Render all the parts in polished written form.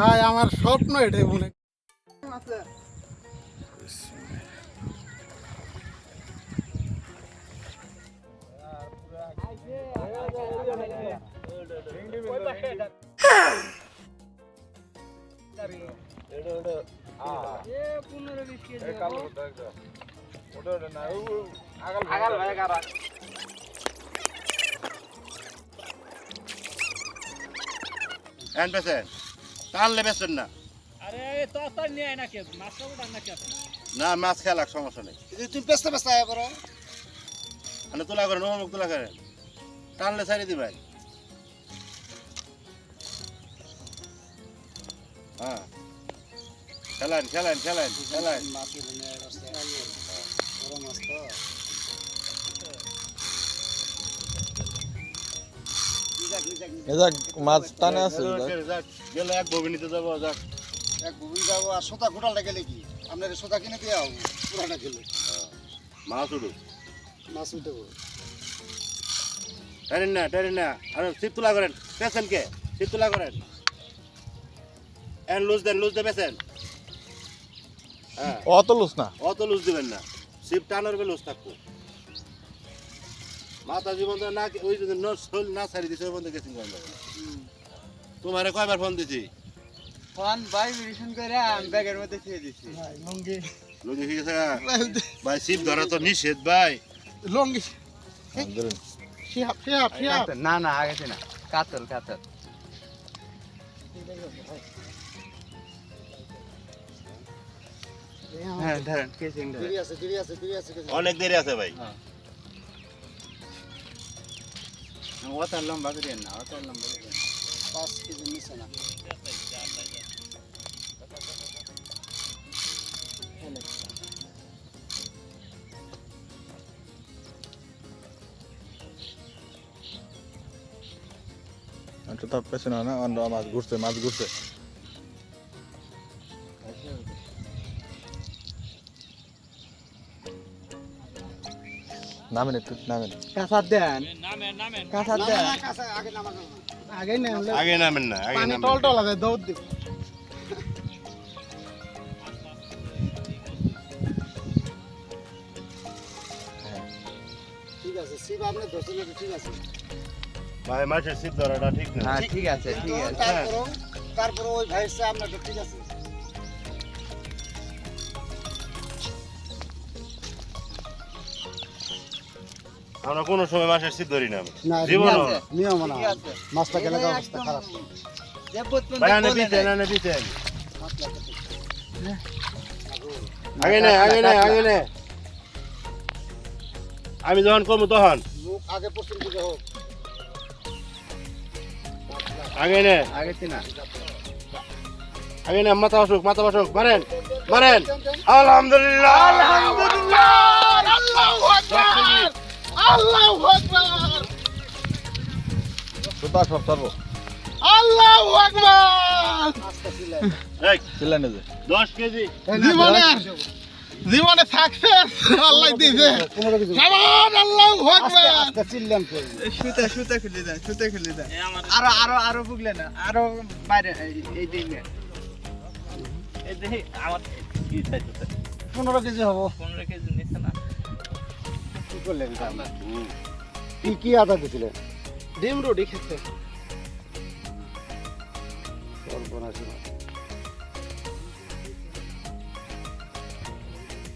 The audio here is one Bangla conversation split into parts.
ভাই আমার স্বপ্ন এটাই মনে আছে। টানলে বেচবেন না আরে তো তো নিয়ে আয় না কে মাছ খাবো না কে না মাছ খেলাক সমস্যা নেই তুমি পেস্তা পেস্তা আয় করো মানে তোলা করেন অমুক তোলা করেন টানলে ছাড়িয়ে দিবেন হ্যাঁ খেলেন খেলেন খেলেন খেলেন মাছ টানে আছে গেলে এক ভবিনীতে যাবো যাক এক ভূমি যাবো আর সোতা গোটালটা গেলে কি আপনার সোতা কিনে দিয়ে হবো পুরাটা গেলে মাছ উঠুক মাছ উঠে টানেন না আর সিপ তোলা করেন পেশেন্টকে সিপ তোলা করেন এন্ড লুজ দেন পেশেন্ট হ্যাঁ অত লুস না অত লুজ দিবেন না সিপ টানার বেলা লুজ থাকতো মাথা জীবন না ওই যদি না ছাড়ি দিছে ওই বন্ধু গেছিং করে তোমারে কয়বার ফোন দিছি ফোন ভাই মেডিসিন করে ব্যাগের মধ্যে ছেড়ে দিছি লঙ্গি লুঙ্গি ঠিক আছে ভাই সিপ ধরা তো নিষেধ ভাই লঙ্গি ধরুন শিহাব না না আগেছে না কাতল হ্যাঁ ধরেন কেসিং ধরেন দেরি আছে অনেক দেরি আছে ভাই ওটার লম্বা করে না ওটার লম্বা করে 5 কেজি নিচে না আচ্ছা তার পেছনে না অন্য মাছ ঘুরছে নামেন একটু নামেন কাঁচার দেন নামেন কাঁচার দেন আগে নামলে আগে নামেন না আগে পানি নামেন টলটল আছে দৌড় দিব ঠিক আছে শিব আপনি ধরছেন এটা ঠিক আছে ভাই মাছের সিপ ধরাটা ঠিক না হ্যাঁ ঠিক আছে তারপরে ওই ভাইসে আপনার ঠিক আছে আমরা কোনো সময় মাছের সিপ ধরি না না জীবন নিয়ম না ঠিক আছে মাছটা কেন অবস্থা খারাপ ভাই আনে দিতেন আগে নে আমি যখন কমু তখন মুখ আগে পশ্চিম দিকে হোক আগে নে মাথা বসুক মারেন আলহামদুলিল্লাহ আল্লাহু আকবার সুতা সব সর্ব আল্লাহু আকবার এই চিল্লানে যে 10 কেজি জীবনে সাকসেস আল্লাহ দিয়েছে সাবান আল্লাহু আকবার আজকে চিল্লাম কই সুতা খুলে দেন আরো বুগলে না আরো বাইরে এই দিনে এই দেখি আমার কি চাইছে 15 কেজি হবো 15 কেজি নিছে না কি করলেন কি আদা দিছিলেন ডিম রুটি খেতে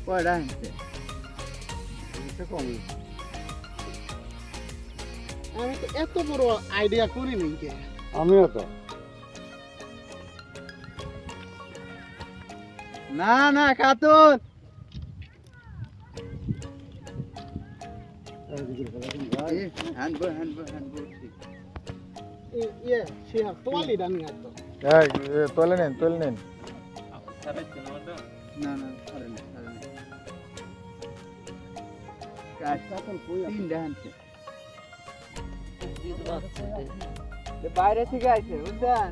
কয়টা আনছে আমি তো এত বড় আইডিয়া করিনি কে আমিও তো না কাতল হ্যান্ডবো ইয়ে শিহাব তোয়ালি ডানি তো এই তোলে নেন না আরে না কাতল তিনটা আনছে বাইরে থেকে আইছে বুঝছেন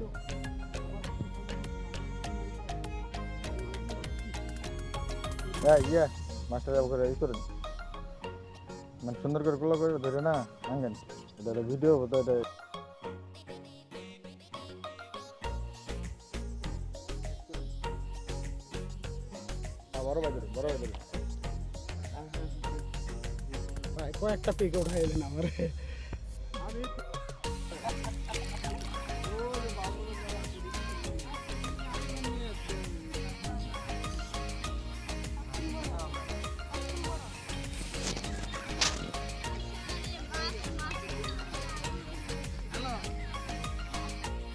মাছটা যাবো করে এই করেন মানে সুন্দর করে গুলো করে ধরে না আঙ্গেন এটা ভিডিও হতো এটা বড় ভাই ধরুন, বড় ভাই ধরুন। ভাই কয়েকটা পিক উঠাই দেন আমার